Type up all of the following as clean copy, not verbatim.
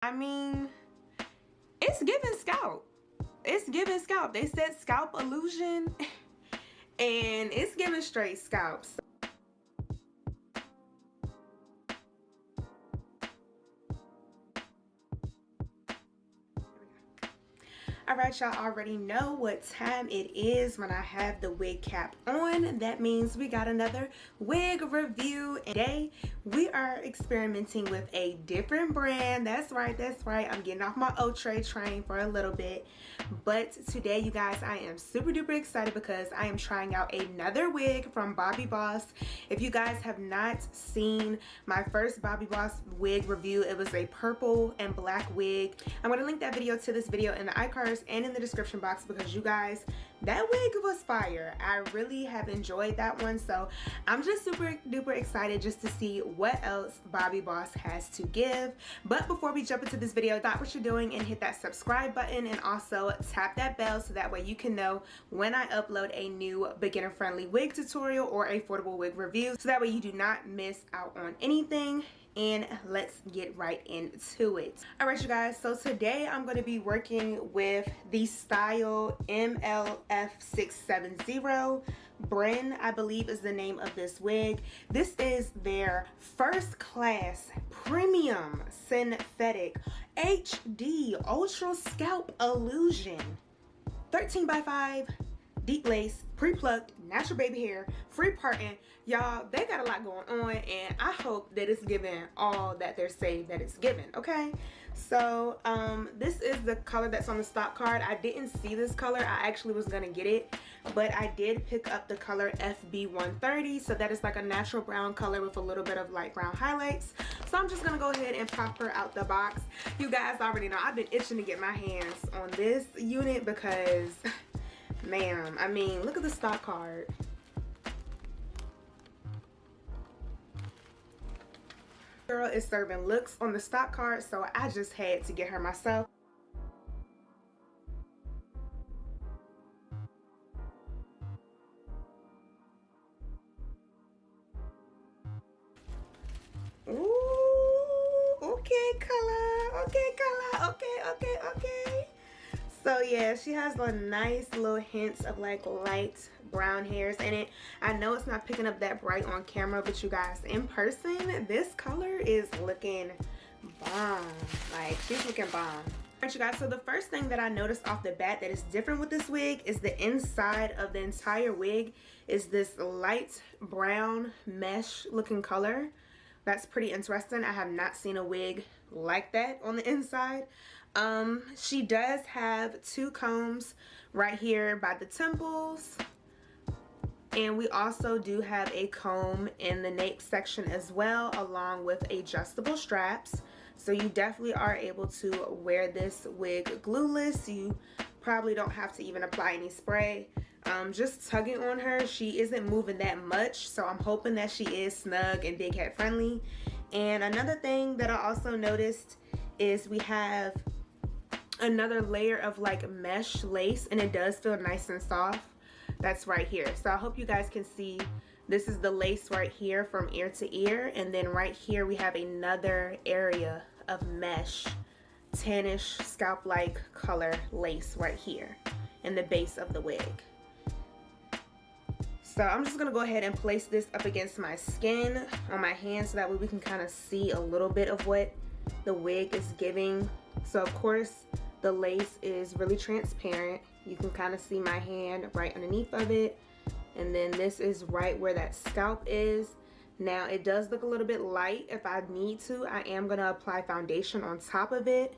I mean, it's giving scalp. It's giving scalp. They said scalp illusion and it's giving straight scalps. Alright, y'all already know what time it is when I have the wig cap on. That means we got another wig review. Today we are experimenting with a different brand. That's right, I'm getting off my Outre train for a little bit. But today, you guys, I am super duper excited because I am trying out another wig from Bobbi Boss. If you guys have not seen my first Bobbi Boss wig review, it was a purple and black wig. I'm going to link that video to this video in the iCards and in the description box because you guys, that wig was fire. I really have enjoyed that one, so I'm just super duper excited just to see what else Bobbi Boss has to give. But before we jump into this video, stop what you're doing and hit that subscribe button, and also tap that bell so that way you can know when I upload a new beginner friendly wig tutorial or affordable wig review, so that way you do not miss out on anything. And let's get right into it. Alright, you guys, so today I'm going to be working with the Style MLF670. Bryn, I believe, is the name of this wig. This is their first class premium synthetic HD ultra scalp illusion 13x5 deep lace, pre-plucked, natural baby hair, free parting. Y'all, they got a lot going on, and I hope that it's giving all that they're saying that it's giving. Okay, so this is the color that's on the stock card. I didn't see this color. I actually was gonna get it, but I did pick up the color FB130. So that is like a natural brown color with a little bit of light brown highlights. So I'm just gonna go ahead and pop her out the box. You guys already know I've been itching to get my hands on this unit because ma'am, I mean, look at the stock card. Girl is serving looks on the stock card, so I just had to get her myself. Ooh, okay, color. Okay, color. Okay. So yeah, she has a nice little hints of like light brown hairs in it. I know it's not picking up that bright on camera, but you guys, in person, this color is looking bomb. Like, she's looking bomb. Alright, you guys, so the first thing that I noticed off the bat that is different with this wig is the inside of the entire wig is this light brown mesh looking color. That's pretty interesting. I have not seen a wig like that on the inside. She does have two combs right here by the temples, and we also do have a comb in the nape section as well, along with adjustable straps. So you definitely are able to wear this wig glueless. You probably don't have to even apply any spray. Just tugging on her, she isn't moving that much, so I'm hoping that she is snug and big head friendly. And another thing that I also noticed is we have another layer of like mesh lace, and it does feel nice and soft. That's right here. So I hope you guys can see, this is the lace right here from ear to ear, and then right here we have another area of mesh tannish scalp like color lace right here in the base of the wig. So I'm just gonna go ahead and place this up against my skin on my hand so that way we can kind of see a little bit of what the wig is giving. So of course the lace is really transparent. You can kind of see my hand right underneath of it, and then this is right where that scalp is. Now it does look a little bit light. If I need to, I am gonna apply foundation on top of it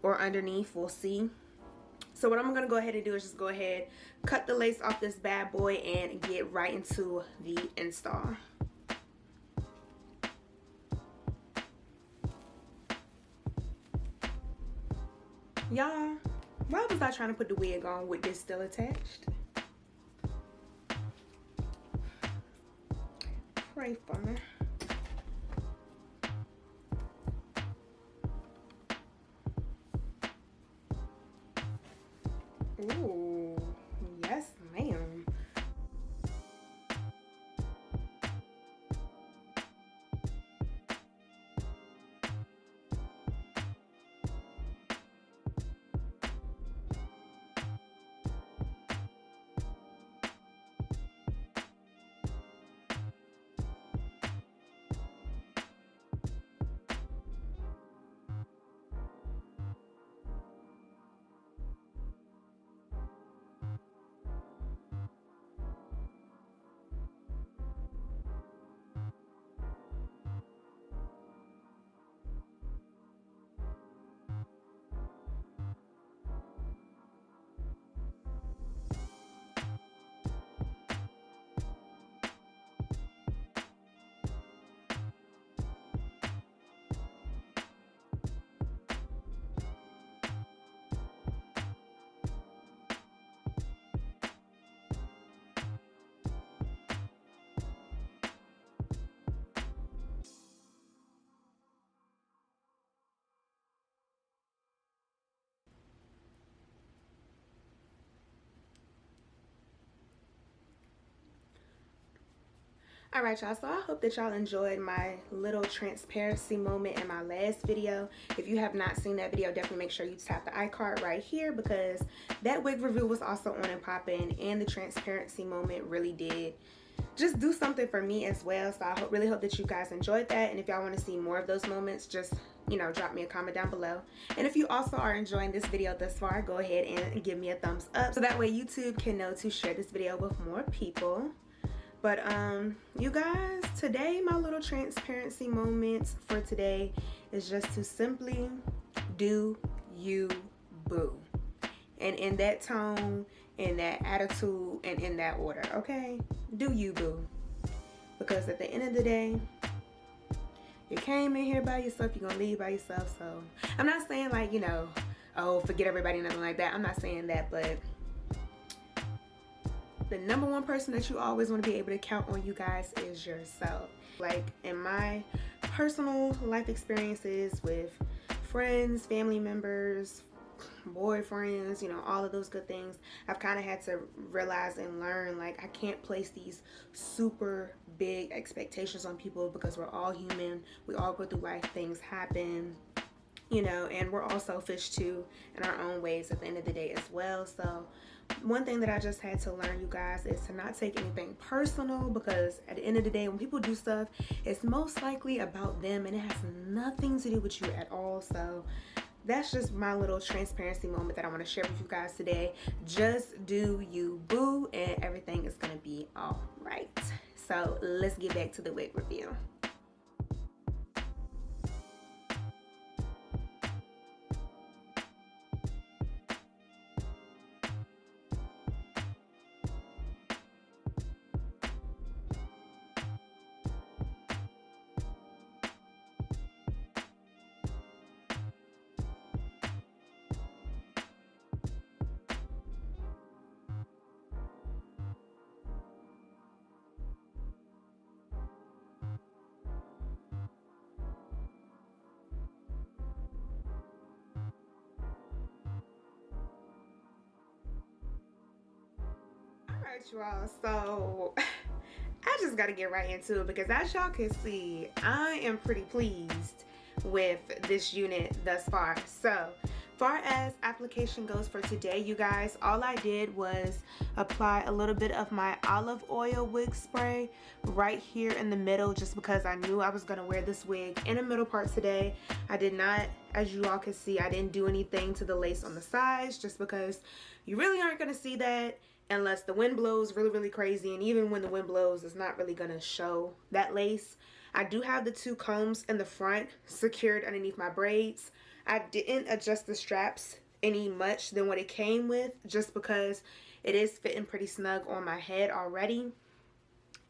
or underneath, we'll see. So what I'm gonna go ahead and do is just go ahead, cut the lace off this bad boy, and get right into the install. Y'all, why was I trying to put the wig on with this still attached? Pray for me. Ooh, yes ma'am. Alright y'all, so I hope that y'all enjoyed my little transparency moment in my last video. If you have not seen that video, definitely make sure you tap the iCard right here, because that wig review was also on and popping, and the transparency moment really did just do something for me as well. So I really hope that you guys enjoyed that, and if y'all want to see more of those moments, just, you know, drop me a comment down below. And if you also are enjoying this video thus far, go ahead and give me a thumbs up, so that way YouTube can know to share this video with more people. But you guys, today my little transparency moment for today is just to simply do you, boo. And in that tone, in that attitude, and in that order, okay? Do you, boo. Because at the end of the day, you came in here by yourself, you're gonna leave by yourself. So I'm not saying, like, you know, oh, forget everybody, nothing like that. I'm not saying that, but the number one person that you always want to be able to count on, you guys, is yourself. Like, in my personal life experiences with friends, family members, boyfriends, you know, all of those good things, I've kind of had to realize and learn, like, I can't place these super big expectations on people, because we're all human. We all go through life, things happen, you know, and we're all selfish too in our own ways at the end of the day as well. So one thing that I just had to learn, you guys, is to not take anything personal, because at the end of the day, when people do stuff, it's most likely about them and it has nothing to do with you at all. So that's just my little transparency moment that I want to share with you guys today. Just do you, boo, and everything is gonna be all right. So let's get back to the wig review. Alright, you all, so I just gotta get right into it, because as y'all can see, I am pretty pleased with this unit thus far. So far as application goes for today, you guys, all I did was apply a little bit of my olive oil wig spray right here in the middle, just because I knew I was gonna wear this wig in the middle part today. I did not, as you all can see, I didn't do anything to the lace on the sides, just because you really aren't gonna see that unless the wind blows really crazy, and even when the wind blows, it's not really gonna show that lace. I do have the two combs in the front secured underneath my braids. I didn't adjust the straps any much than what it came with, just because it is fitting pretty snug on my head already.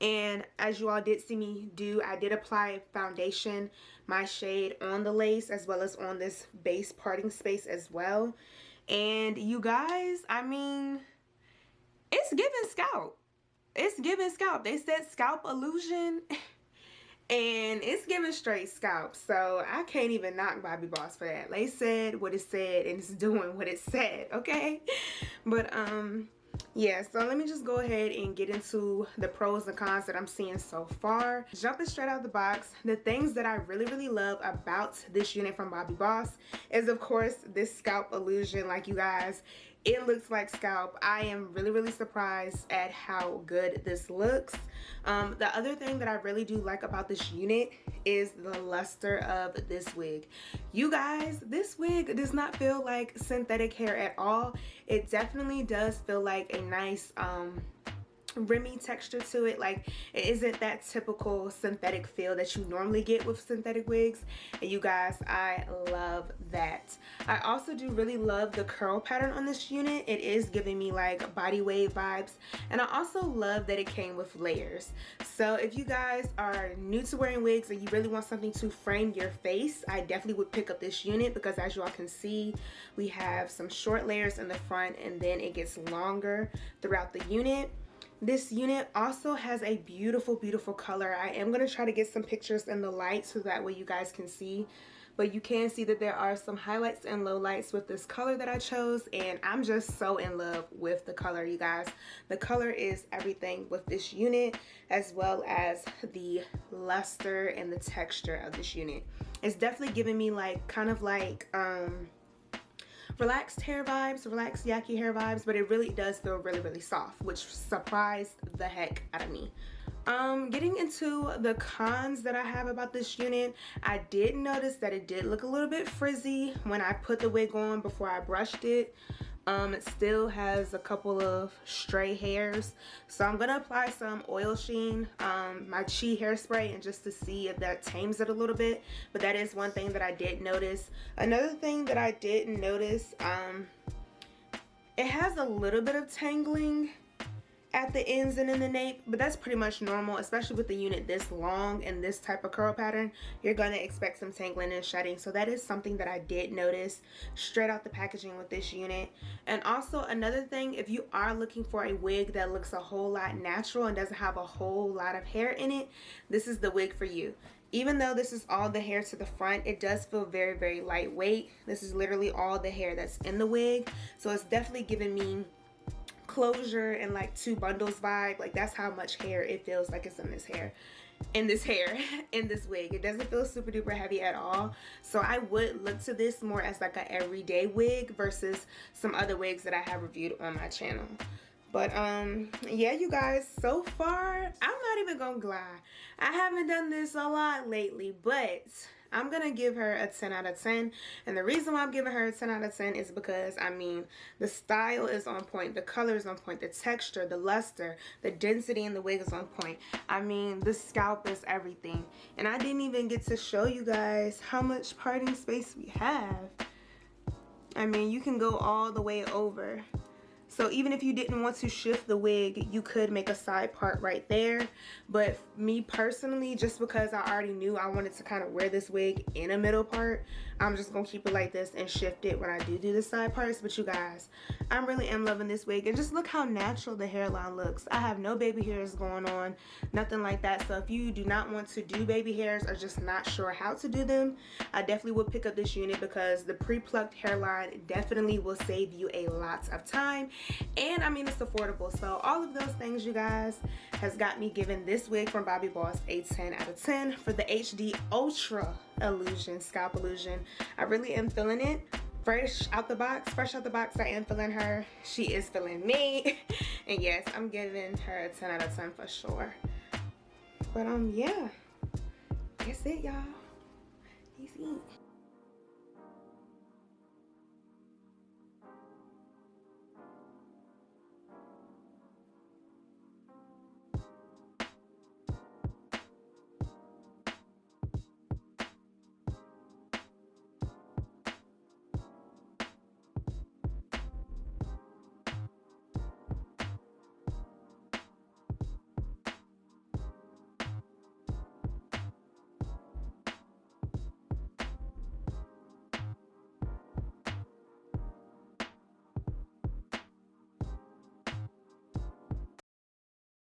And as you all did see me do, I did apply foundation, my shade, on the lace as well as on this base parting space as well. And you guys, I mean, it's giving scalp. It's giving scalp. They said scalp illusion, and it's giving straight scalp. So I can't even knock Bobbi Boss for that. They said what it said, and it's doing what it said, okay? But yeah, so let me just go ahead and get into the pros and cons that I'm seeing so far. Jumping straight out the box, the things that I really love about this unit from Bobbi Boss is, of course, this scalp illusion. Like, you guys, it looks like scalp. I am really surprised at how good this looks. The other thing that I really do like about this unit is the luster of this wig. You guys, this wig does not feel like synthetic hair at all. It definitely does feel like a nice Remy texture to it. Like, it isn't that typical synthetic feel that you normally get with synthetic wigs, and you guys, I love that. I also do really love the curl pattern on this unit. It is giving me like body wave vibes, and I also love that it came with layers. So if you guys are new to wearing wigs and you really want something to frame your face, I definitely would pick up this unit, because as you all can see, we have some short layers in the front and then it gets longer throughout the unit. This unit also has a beautiful color. I am going to try to get some pictures in the light so that way you guys can see. but you can see that there are some highlights and lowlights with this color that I chose, and I'm just so in love with the color, you guys. The color is everything with this unit, as well as the luster and the texture of this unit. It's definitely giving me like kind of like relaxed hair vibes, relaxed yaki hair vibes, but it really does feel really, really soft, which surprised the heck out of me. Getting into the cons that I have about this unit, I did notice that it did look a little bit frizzy when I put the wig on before I brushed it. It still has a couple of stray hairs, so I'm gonna apply some oil sheen, my Chi hairspray, and just to see if that tames it a little bit. But that is one thing that I did notice. Another thing that I didn't notice, it has a little bit of tangling at the ends and in the nape, but that's pretty much normal, especially with the unit this long and this type of curl pattern. You're gonna expect some tangling and shedding, so that is something that I did notice straight out the packaging with this unit. And also another thing, if you are looking for a wig that looks a whole lot natural and doesn't have a whole lot of hair in it, this is the wig for you. Even though this is all the hair to the front, it does feel very, very lightweight. This is literally all the hair that's in the wig, so it's definitely giving me closure and like 2 bundles vibe. Like, that's how much hair it feels like it's in this hair, in this wig. It doesn't feel super duper heavy at all, so I would look to this more as like a everyday wig versus some other wigs that I have reviewed on my channel. But yeah, you guys, so far I'm not even gonna lie, I haven't done this a lot lately, but I'm gonna give her a 10 out of 10. And the reason why I'm giving her a 10 out of 10 is because, I mean, the style is on point, the color is on point, the texture, the luster, the density in the wig is on point. I mean, the scalp is everything. And I didn't even get to show you guys how much parting space we have. I mean, you can go all the way over. So even if you didn't want to shift the wig, you could make a side part right there. But me personally, just because I already knew I wanted to kind of wear this wig in a middle part, I'm just gonna keep it like this and shift it when I do the side parts. But you guys, I really am loving this wig, and just look how natural the hairline looks. I have no baby hairs going on, nothing like that. So if you do not want to do baby hairs or just not sure how to do them, I definitely would pick up this unit, because the pre-plucked hairline definitely will save you a lot of time. And I mean, it's affordable. So all of those things, you guys, has got me giving this wig from Bobbi Boss a 10 out of 10 for the HD Ultra Illusion Scalp Illusion. I really am feeling it. Fresh out the box, I am feeling her. She is feeling me. And yes, I'm giving her a 10 out of 10 for sure. But yeah, that's it, y'all. Easy.